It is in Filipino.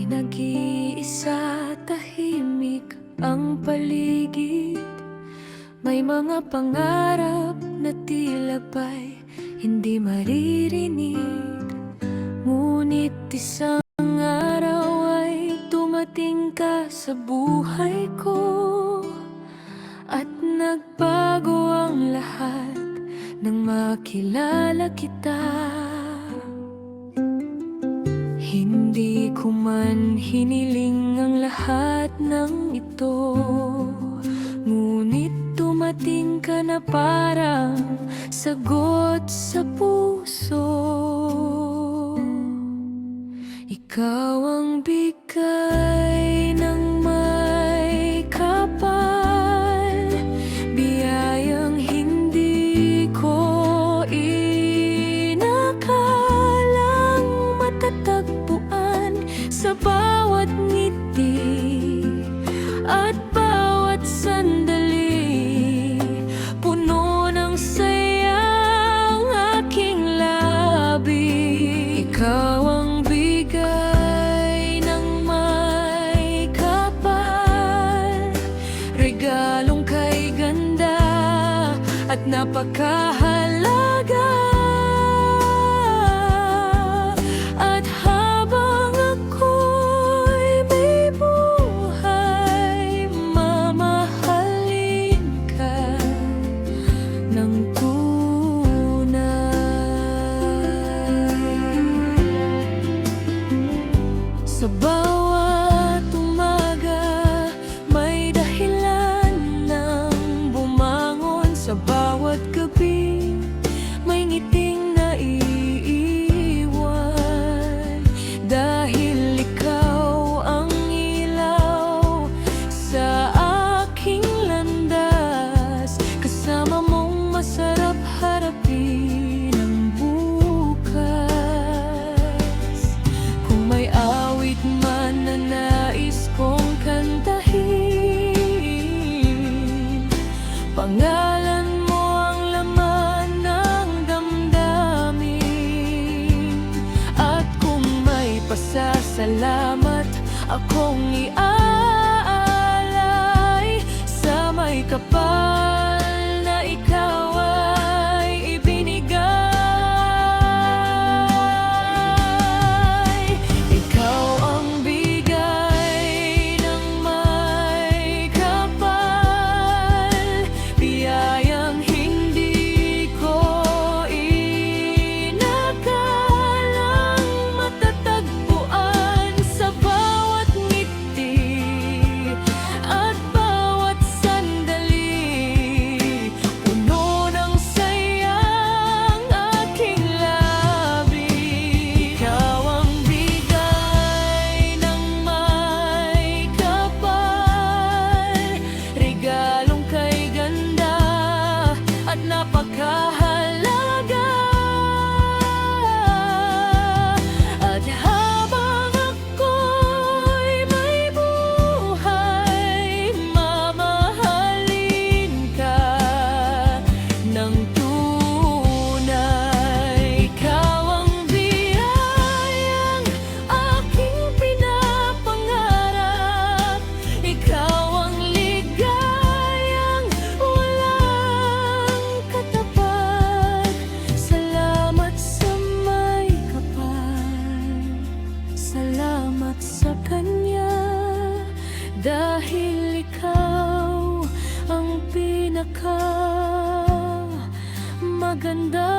nag-iisa, tahimik ang paligid. May mga pangarap na tila ba'y hindi maririnig. Ngunit isang araw ay dumating ka sa buhay ko, at nagbago ang lahat nang makilala kita. Hindi ko man hiniling ang lahat ng ito, ngunit dumating ka na parang sagot sa puso. Ikaw ang bigay ng may kapal, biyayang hindi ko inakalang matatagpuan sa bawat ngiti at bawat sandali. Puno ng saya ang aking labi. Ikaw ang bigay ng may kapal, regalong kay ganda at napakahalaga. At habang ako'y may buhay, mamahalin ka ng sa bawat umaga, may dahilan ng bumangon. Sa bawat gabi, may ngiting naiiwan. Dahil ikaw ang ilaw sa aking landas, kasama mong masarap harapin ang bukas. Kung may awit man na nais kong kantahin, pangalan mo ang laman ng damdamin. At kung may pasasalamat akong iaalay sa may kapal na ikaw ay ibinigay. Ikaw ang bigay ng may kapal, biyayang hindi ko inakalang matatagpuan sa bawat ngiti at bawat sandali. Puno ng saya ang aking labi. Ikaw ang bigay ng may kapal, regalong kay ganda at napakahalaga. At habang ako'y may buhay, mamahalin ka ng tunay. Ikaw ang biyayang aking pinapangarap. Ikaw ang ligayang walang katapat. Salamat sa may kapal, salamat sa kanya, dahil ikaw ang pinaka maganda.